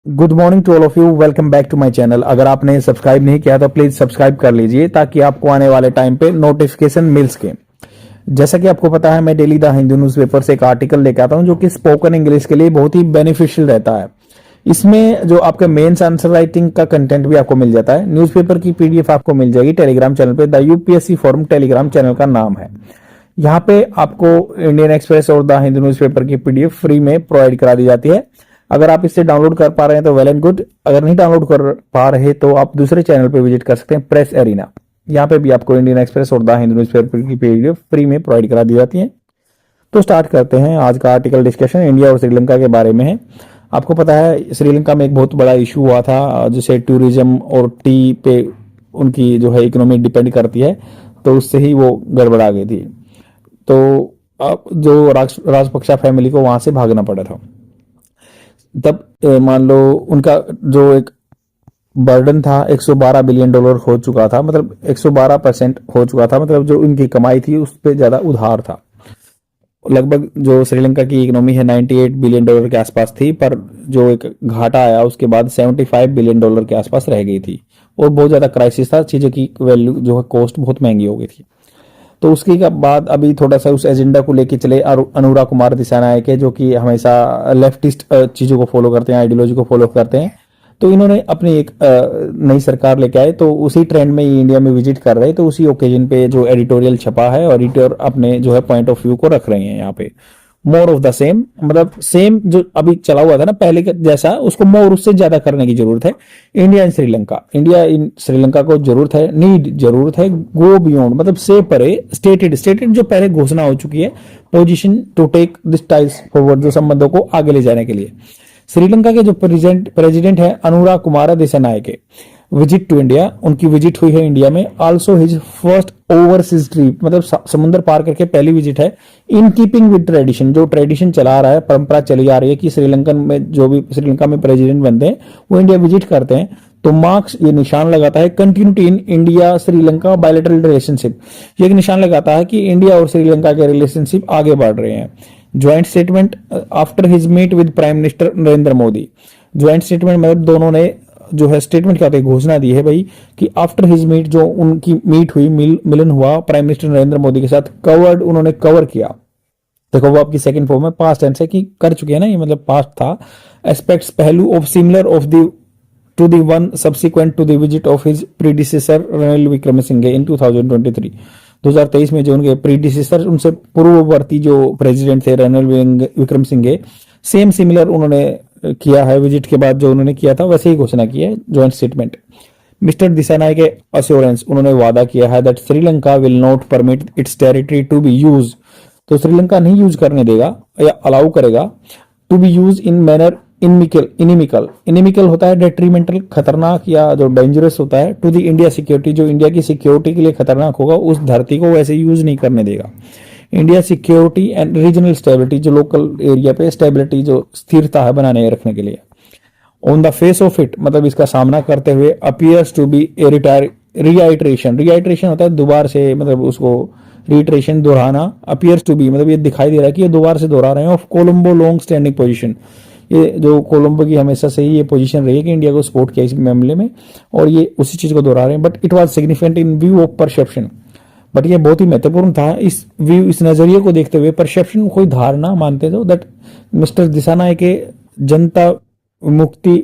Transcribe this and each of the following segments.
Good morning to all of you. Welcome back to my channel. अगर आपने subscribe नहीं किया तो प्लीज सब्सक्राइब कर लीजिए ताकि आपको आने वाले टाइम पे नोटिफिकेशन मिल सके। जैसा कि आपको पता है, मैं डेली द हिंदू न्यूज़पेपर से एक आर्टिकल लेके आता हूं जो कि स्पोकन इंग्लिश के लिए बहुत ही बेनिफिशियल रहता है। इसमें जो आपका मेंस आंसर राइटिंग का कंटेंट भी आपको मिल जाता है। न्यूज़पेपर की पीडीएफ आपको मिल जाएगी टेलीग्राम चैनल पे। The UPSC form Telegram channel का नाम है। यहाँ पे आपको इंडियन एक्सप्रेस और द हिंदू न्यूज़पेपर की पीडीएफ फ्री में प्रोवाइड करा दी जाती है। अगर आप इससे डाउनलोड कर पा रहे हैं तो वेल एंड गुड। अगर नहीं डाउनलोड कर पा रहे तो आप दूसरे चैनल पे विजिट कर सकते हैं, प्रेस एरिना। यहाँ पे भी आपको इंडियन एक्सप्रेस और द हिंदू न्यूज़पेपर की पीडीएफ फ्री में प्रोवाइड करा दी जाती है। तो स्टार्ट करते हैं। आज का आर्टिकल डिस्कशन इंडिया और श्रीलंका के बारे में है। आपको पता है श्रीलंका में एक बहुत बड़ा इशू हुआ था, जिसे टूरिज्म और टी पे उनकी जो है इकोनॉमी डिपेंड करती है, तो उससे ही वो गड़बड़ा गई थी। तो अब जो राजपक्षा फैमिली को वहां से भागना पड़ा था। तब मान लो उनका जो एक बर्डन था $112 बिलियन हो चुका था, मतलब 112% हो चुका था। मतलब जो उनकी कमाई थी उस पर ज्यादा उधार था। लगभग जो श्रीलंका की इकोनॉमी है $98 बिलियन के आसपास थी, पर जो एक घाटा आया उसके बाद $75 बिलियन के आसपास रह गई थी। और बहुत ज्यादा क्राइसिस था, चीजों की वैल्यू जो है कॉस्ट बहुत महंगी हो गई थी। तो उसके बाद अभी थोड़ा सा उस एजेंडा को लेके चले अनुराग कुमार दिसानायके के, जो कि हमेशा लेफ्टिस्ट चीजों को फॉलो करते हैं, आइडियोलॉजी को फॉलो करते हैं। तो इन्होंने अपनी एक नई सरकार लेके आए, तो उसी ट्रेंड में ये इंडिया में विजिट कर रहे हैं। तो उसी ओकेजन पे जो एडिटोरियल छपा है और एडिटर अपने जो है पॉइंट ऑफ व्यू को रख रहे हैं यहाँ पे। मोर ऑफ द सेम, मतलब सेम जो अभी चला हुआ था ना पहले का जैसा, उसको मोर उससे ज्यादा करने की जरूरत है। India in Sri Lanka, India in Sri Lanka को जरूरत है, नीड जरूरत है, गो बियॉन्ड मतलब से परे, स्टेटेड जो पहले घोषणा हो चुकी है, position to take this ties forward, जो संबंधों को आगे ले जाने के लिए। श्रीलंका के जो प्रेसिडेंट है Anura Kumara Dissanayake, visit to India, उनकी विजिट हुई है इंडिया में। Also his first overseas trip, मतलब समुद्र पार करके पहली विजिट है। इन कीपिंग विद ट्रेडिशन, जो ट्रेडिशन चला रहा है, परंपरा चली आ रही है कि श्रीलंकन में जो भी श्रीलंका में प्रेसिडेंट बनते हैं वो इंडिया विजिट करते हैं। तो मार्क्स ये निशान लगाता है continuity in India Sri Lanka bilateral relationship. ये एक निशान लगाता है कि इंडिया और श्रीलंका के रिलेशनशिप आगे बढ़ रहे हैं। Joint statement after his meet with prime minister Narendra Modi. Joint statement मतलब दोनों ने जो है स्टेटमेंट क्या घोषणा दी है भाई कि आफ्टर हिज मीट, जो उनकी मीट हुई, मिलन हुआ प्राइम मिनिस्टर नरेंद्र मोदी के साथ, कवर्ड, उन्होंने कवर किया। देखो वो आपकी सेकंड फॉर्म है, पास्ट टेंस है कि कर चुके हैं ना, ये मतलब पास्ट था। एस्पेक्ट्स, पहलू of similar of the to the one subsequent to the visit of his predecessor Ranil Wickremesinghe in 2023। 2023 में जो उनके प्रीडिसेसर, उनसे पूर्ववर्ती जो प्रेसिडेंट थे रनिल विक्रमसिंघे, सेम सिमिलर उन्होंने किया है। विजिट के बाद जो उन्होंने किया था वैसे ही घोषणा की है ज्वाइंट स्टेटमेंट। मिस्टर दिसानायके के अश्योरेंस, उन्होंने वादा किया है that Sri Lanka will not permit its territory to be use, तो श्रीलंका नहीं यूज करने देगा या अलाउ करेगा, to be use in manner inimical होता है डेट्रीमेंटल, खतरनाक या जो डेंजरस होता है, टू द इंडिया सिक्योरिटी, जो इंडिया की सिक्योरिटी के लिए खतरनाक होगा, उस धरती को वैसे यूज नहीं करने देगा। India security and regional stability, जो लोकल एरिया पे स्टेबिलिटी, जो स्थिरता है बनाने रखने के लिए। On the face of it, मतलब इसका सामना करते हुए, अपीयर्स टू बी ए रियाइट्रेशन होता है दोबारा से, मतलब उसको रिट्रेशन दोहराना। अपीयर्स टू बी मतलब ये दिखाई दे रहा है कि ये दोबारा से दोहरा रहे हैं। Of Colombo long standing position, ये जो कोलंबो की हमेशा से ही ये पोजीशन रही है कि इंडिया को सपोर्ट किया इस मामले में, और ये उसी चीज को दोहरा रहे हैं। But it was significant in view of perception, but ये बहुत ही महत्वपूर्ण था इस व्यू, इस नजरिए को देखते हुए। परसेप्शन कोई धारणा मानते थे दैट मिस्टर दिसानायके जनता मुक्ति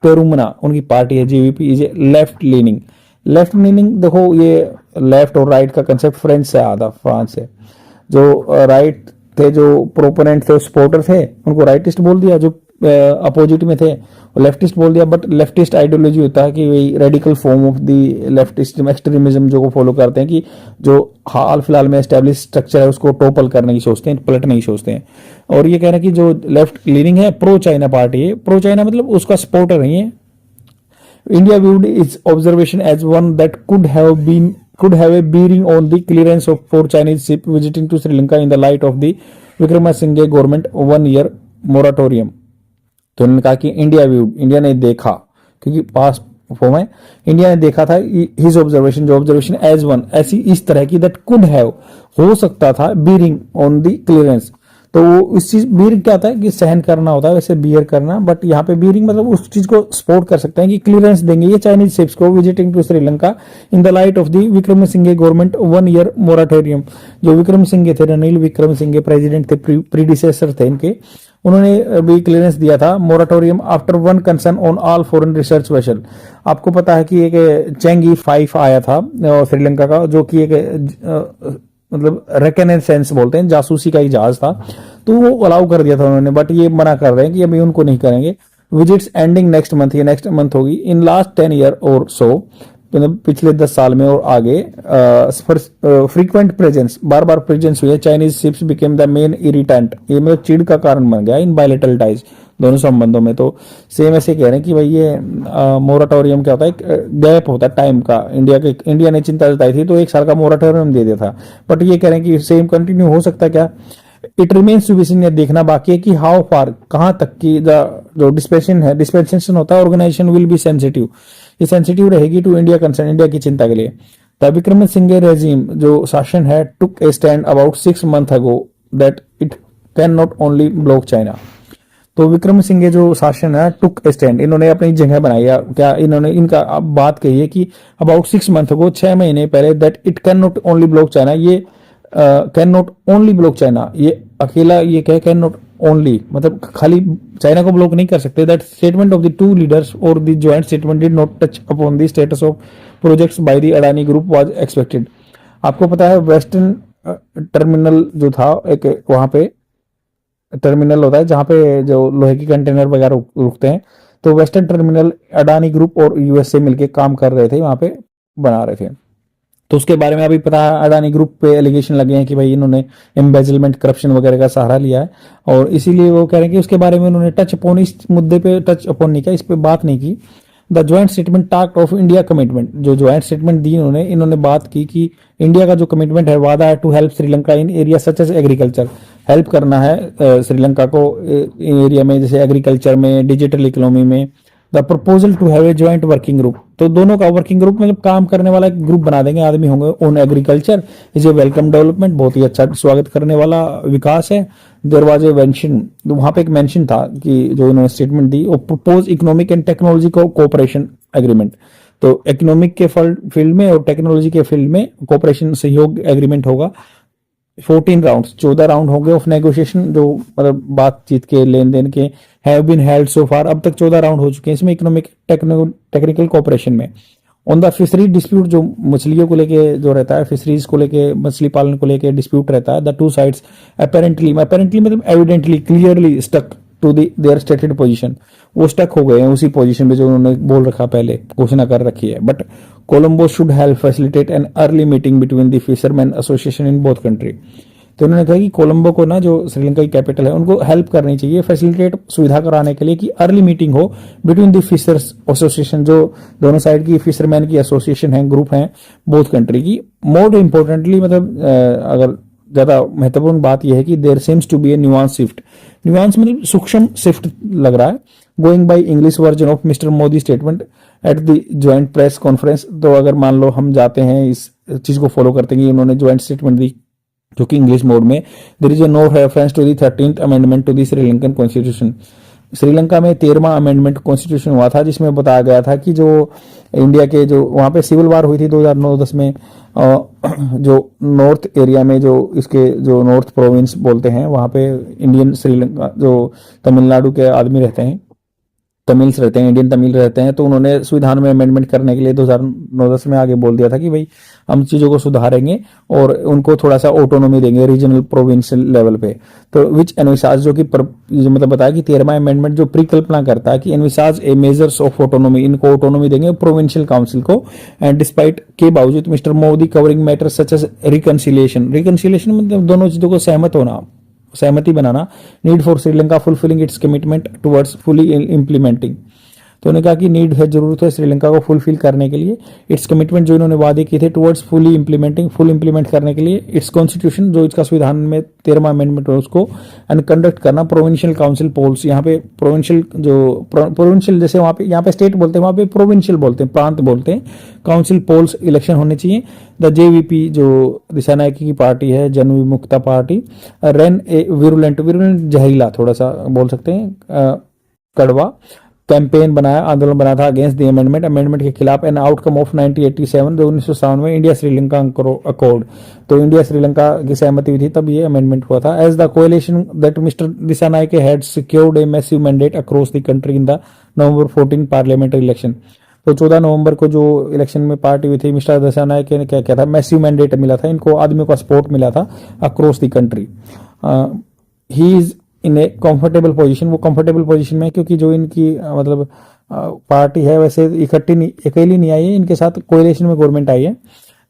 पेरुमना, उनकी पार्टी है GVP, is a left leaning. देखो ये लेफ्ट और राइट का कंसेप्ट फ्रेंच से आया था, फ्रांस से। जो राइट थे, जो प्रोपोनेंट थे, सपोर्टर थे, उनको राइटिस्ट बोल दिया, जो अपोजिट में थे लेफ्टिस्ट बोल दिया। बट लेफ्टिस्ट आइडियोलॉजी होता है कि वही radical form of the leftist extremism, जो को फॉलो करते हैं कि जो हाल फिलहाल में एस्टेब्लिश स्ट्रक्चर है उसको टोपल करने की सोचते हैं, पलटने की सोचते हैं। और ये कह रहे हैं कि जो लेफ्ट लीनिंग है, प्रो चाइना पार्टी है, प्रो चाइना मतलब उसका सपोर्टर नहीं है। India viewed its observation as one that could have a bearing on the clearance of 4 Chinese ships visiting to Sri Lanka in the light of the Wickremesinghe government 1 year moratorium। तो उन्होंने कहा कि India ने देखा, क्योंकि पास form है, India ने देखा था हिज ऑब्जर्वेशन, जो ऑब्जर्वेशन एज वन, ऐसी इस तरह की, दैट कुड हैव, हो सकता था, बीरिंग ऑन द क्लियरेंस, तो इस चीज बियरिंग क्या होता है कि सहन करना होता है, वैसे बियर करना, बट यहाँ पे बियरिंग मतलब उस चीज को सपोर्ट कर सकते हैं कि क्लियरेंस देंगे ये चाइनीज शिप्स को visiting to Sri Lanka in the light of the Wickremesinghe government 1 year moratorium. जो विक्रम सिंघे थे, रणनील विक्रम सिंघे प्रेसिडेंट थे, प्रीडिसेसर थे इनके, उन्होंने भी क्लियरेंस दिया था moratorium after one concern on all foreign research vessel. आपको पता है कि एक चेंगी 5 आया था श्रीलंका का, जो कि एक मतलब रेकनेसेंस बोलते हैं, जासूसी का ही जहाज था, तो वो अलाउ कर दिया था उन्होंने, बट ये मना कर रहे हैं कि अभी उनको नहीं करेंगे। विजिट्स एंडिंग नेक्स्ट मंथ, ये नेक्स्ट मंथ होगी। इन लास्ट 10 ईयर और सो, मतलब पिछले 10 साल में और आगे फ्रीक्वेंट प्रेजेंस, बार बार प्रेजेंस हुई है, Chinese ships became the main irritant, ये मतलब चिड़ का कारण बन गया इन बायलेटरल टाइज, दोनों संबंधों में। तो सेम ऐसे कह रहे हैं कि भाई ये मोराटोरियम क्या होता है, गैप होता है टाइम का, इंडिया ने चिंता जताई थी तो 1 साल का मोराटोरियम दे दिया था, बट ये कह रहे हैं कि सेम कंटिन्यू हो सकता है क्या। It remains to be seen, ये देखना बाकी है कि हाउ फार, कहां तक की जो डिस्पेंसेशन होता है ऑर्गेनाइजेशन विल बी सेंसिटिव, ये सेंसिटिव रहेगी टू इंडिया कंसर्न, इंडिया की चिंता के लिए। द विक्रम सिंघे रेजिम जो शासन है took a stand about 6 months ago that it can not only block China. तो विक्रम सिंघे जो शासन है टुक ए स्टैंड, इन्होंने अपनी जगह बनाई है क्या, इन्होंने इनका बात कही है कि अबाउट 6 months अगो, 6 महीने पहले, that it can not only block China, ये can not only block China, ये अकेला ये कहे कैन नॉट ओनली, मतलब खाली चाइना को ब्लॉक नहीं कर सकते। That statement of the two leaders और the joint statement did not touch upon the status of projects by the Adani group was expected. आपको पता है वेस्टर्न टर्मिनल जो था, एक वहां पे टर्मिनल होता है जहां पे जो लोहे की कंटेनर वगैरह रुकते हैं, तो वेस्टर्न टर्मिनल अडानी ग्रुप और यूएस से मिलकर काम कर रहे थे, वहां पे बना रहे थे। तो उसके बारे में अभी पता है अडानी ग्रुप पे एलिगेशन लगे हैं कि भाई इन्होंने एम्बेजलमेंट करप्शन वगैरह का सहारा लिया है, और इसीलिए वो कह रहे हैं कि उसके बारे में उन्होंने टच अपॉन, इस मुद्दे पे टच अपॉन नहीं किया, इस पे बात नहीं की। The joint statement task of India commitment, जो ज्वाइंट स्टेटमेंट दी इन्होंने बात की कि इंडिया का जो कमिटमेंट है, वादा है to help Sri Lanka in area such as agriculture, help करना है श्रीलंका को इन एरिया में, जैसे एग्रीकल्चर में, डिजिटल इकोनॉमी में। The proposal to have a joint working group, तो दोनों का वर्किंग ग्रुप मतलब काम करने वाला एक ग्रुप बना देंगे, आदमी होंगे on agriculture, is a welcome development, बहुत ही अच्छा स्वागत करने वाला विकास है। देयर वाज ए मेंशन, तो वहां पे एक मेंशन था कि जो इन्होंने स्टेटमेंट दी, और propose economic and technology cooperation agreement, तो इकोनॉमिक के फील्ड में और टेक्नोलॉजी के फील्ड में कोऑपरेशन सहयोग एग्रीमेंट होगा। 14 राउंड्स, 14 राउंड होंगे ऑफ नेगोशिएशन, जो मतलब बातचीत के, लेन देन के, हैव बीन हेल्ड सो फार, अब तक 14 राउंड हो चुके हैं इसमें, इकोनॉमिक टेक्निकल कोऑपरेशन में। ऑन द फिशरी डिस्प्यूट, जो मछलियों को लेके जो रहता है, फिशरीज को लेके, मछली पालन को लेके डिस्प्यूट रहता है, द टू साइड्स अपेरेंटली मतलब evidently, clearly stuck to their stated position, वो स्टक हो गए हैं उसी पोजीशन पे जो उन्होंने बोल रखा, पहले घोषणा कर रखी है। But Colombo should help facilitate an early meeting between the fisherman association in both country. तो उन्होंने कहा कि कोलंबो को ना, जो श्रीलंका की कैपिटल है, उनको हेल्प करनी चाहिए, फैसिलिटेट, सुविधा कराने के लिए कि अर्ली मीटिंग हो बिटवीन द फिशर्स एसोसिएशन, जो दोनों साइड की फिशरमैन की एसोसिएशन है, ग्रुप है बोथ कंट्री की। मोर इम्पोर्टेंटली, मतलब अगर ज्यादा महत्वपूर्ण बात यह है कि there seems to be a nuance shift, nuance मतलब सूक्ष्म शिफ्ट लग रहा है, going by English version of mister Modi statement at the joint press conference. तो अगर मान लो हम जाते हैं इस चीज को फॉलो करते हैं कि उन्होंने ज्वाइंट स्टेटमेंट दी जो कि इंग्लिश मोड में, there is no reference to the 13th amendment to the Sri Lankan constitution. Sri Lanka में 13वां अमेंडमेंट कॉन्स्टिट्यूशन हुआ था, जिसमें बताया गया था कि जो इंडिया के, जो वहां पे सिविल वार हुई थी 2009-10 में, जो नॉर्थ एरिया में, जो इसके जो नॉर्थ प्रोविंस बोलते हैं, वहां पे इंडियन श्रीलंका, जो तमिलनाडु के आदमी रहते हैं, तमिल्स रहते हैं, इंडियन तमिल रहते हैं, तो उन्होंने संविधान में अमेंडमेंट करने के लिए 2009-10 में आगे बोल दिया था कि भाई हम चीजों को सुधारेंगे और उनको थोड़ा सा ऑटोनॉमी देंगे रीजनल प्रोविंशियल लेवल पे। तो विच एनविसाज, जो कि मतलब बताया कि 13वां अमेंडमेंट जो परिकल्पना करता है कि envisages a measures of autonomy, इनको ऑटोनॉमी देंगे प्रोविंशियल काउंसिल को, एंड डिस्पाइट के बावजूद mister Modi covering matter such as reconciliation, reconciliation मतलब दोनों चीजों को सहमत होना, सहमति बनाना, need for Sri Lanka fulfilling its commitment towards fully implementing. तो उन्होंने कहा कि नीड है, जरूरत है श्रीलंका को फुलफिल करने के लिए इट्स कमिटमेंट जो इन्होंने वादे किए थे टुवर्ड्स फुल इम्प्लीमेंट करने के लिए इट्स कॉन्स्टिट्यूशन जो इसका संविधान में 13वां अमेंडमेंट है उसको, एंड कंडक्ट करना प्रोविंशियल काउंसिल पोल्स, यहाँ पे प्रोविंशियल जैसे वहाँ पे यहाँ पे स्टेट बोलते हैं, वहाँ पे प्रोविंशियल बोलते हैं, प्रांत बोलते हैं, काउंसिल पोल्स इलेक्शन होने चाहिए। द जेवीपी जो दिशा नायकी की पार्टी है, जन विमुक्ता पार्टी, रेन ए विरुलेंट जहरीला थोड़ा सा बोल सकते हैं, कड़वा कैंपेन बनाया, आंदोलन बना था अगेंस्ट द अमेंडमेंट के खिलाफ, एन आउटकम ऑफ 1987 जो 1957 में इंडिया श्रीलंका अकॉर्ड, तो इंडिया श्रीलंका की सहमति हुई थी तब ये अमेंडमेंट हुआ था। As the coalition that mister Dissanayake had secured a massive mandate across the country in the November 14 parliamentary election, तो 14 नवंबर को जो इलेक्शन में पार्टी हुई थी, मिस्टर दिसानायके ने क्या किया था, मैसिव मैंडेट मिला था इनको, आदमियों का सपोर्ट मिला था across the country. He is in A comfortable position, वो कंफर्टेबल पोजीशन में, क्योंकि जो इनकी मतलब पार्टी है वैसे इकट्ठी नहीं, अकेली नहीं आई है, इनके साथ कोएलिशन में गवर्नमेंट आई है,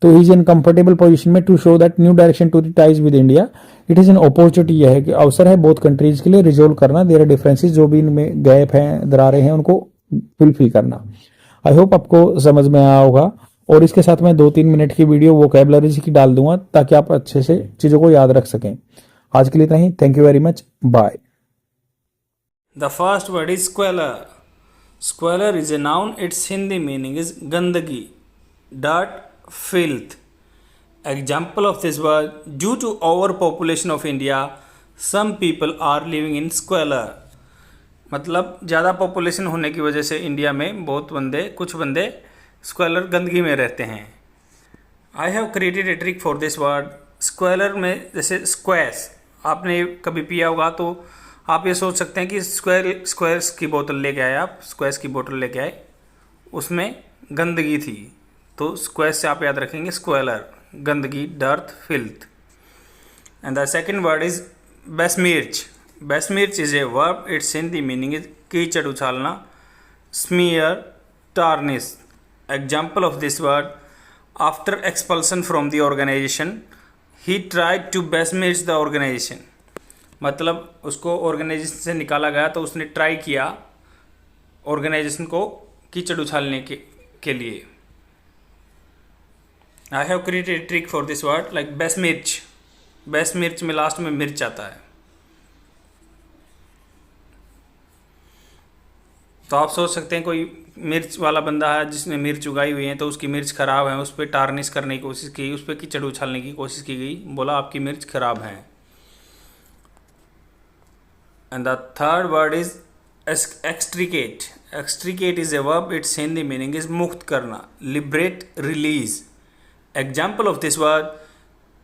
तो he is in comfortable position में to show that new direction to the ties with India, it is an opportunity, यह है कि अवसर है बोथ कंट्रीज के लिए रिजोल्व करना देयर डिफरेंसेस, जो भी इनमें गैप हैं, दरारें हैं, उनको फुलफिल करना। आई होप आपको समझ में आया होगा, और इसके साथ मैं 2-3 मिनट की वीडियो वोकैबुलरी की डाल दूंगा ताकि आप अच्छे से चीजों को याद रख सकें। आज के लिए इतना ही, thank you very much, bye. The first word is squalor. Squalor is a noun. Its Hindi meaning is gandagi, dirt, filth. Example of this word: due to overpopulation of India, some people are living in squalor. मतलब ज़्यादा population होने की वजह से India में कुछ बंदे स्क्वेलर गंदगी में रहते हैं। I have created a trick for this word. Squalor में जैसे स्क्वैश आपने कभी पिया होगा, तो आप ये सोच सकते हैं कि स्क्वैश की बोतल लेके आए, आप स्क्वैश की बोतल लेके आए, उसमें गंदगी थी, तो स्क्वैश से आप याद रखेंगे स्क्वेलर, गंदगी, dirt, filth. And the second word is besmirch. Besmirch is a verb, it's Hindi meaning is कीचड़ उछालना, smear, tarnish. Example of this word: after expulsion from the organisation he tried to besmirch the organisation. मतलब उसको organisation से निकाला गया तो उसने try किया ऑर्गेनाइजेशन को कीचड़ उछालने के लिए। I have created trick for this word like besmirch. Besmirch में लास्ट में मिर्च आता है, तो आप सोच सकते हैं कोई मिर्च वाला बंदा है जिसने मिर्च उगाई हुई है, तो उसकी मिर्च खराब है, उस पर टार्निश करने की कोशिश की, उस पर कीचड़ उछालने की कोशिश की गई, बोला आपकी मिर्च खराब है। And the third word is extricate. Extricate is a verb, its Hindi meaning is मुक्त करना, liberate, release. Example of this word: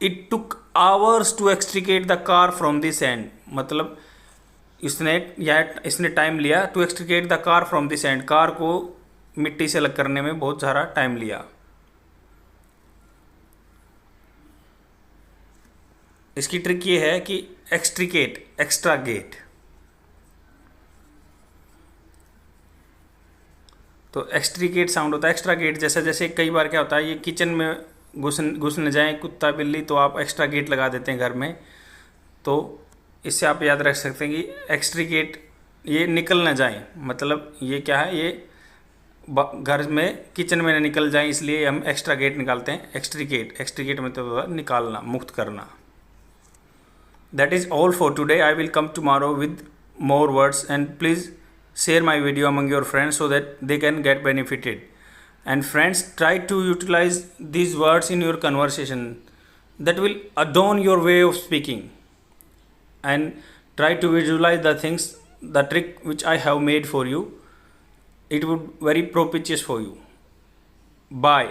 it took hours to extricate the car from the sand. मतलब इसने टाइम लिया to extricate the car from the sand, car को मिट्टी से अलग करने में बहुत सारा टाइम लिया। इसकी ट्रिक ये है कि एक्सट्रिकेट, एक्स्ट्रा गेट, तो एक्सट्रिकेट साउंड होता है एक्स्ट्रा गेट जैसा। जैसे कई बार क्या होता है, ये किचन में घुस न जाए कुत्ता बिल्ली, तो आप एक्स्ट्रा गेट लगा देते हैं घर में, तो इससे आप याद रख सकते हैं कि एक्सट्रिकेट ये निकल न जाए, मतलब ये क्या है, ये घर में किचन में न निकल जाए, इसलिए हम एक्स्ट्रा गेट निकालते हैं। एक्सट्रिकेट मतलब निकालना, मुक्त करना। That is all for today. I will come tomorrow with more words, and please share my video among your friends so that they can get benefited. And friends, try to utilize these words in your conversation, that will adorn your way of speaking, and try to visualize the things, the trick which I have made for you. It would very propitious for you. Bye.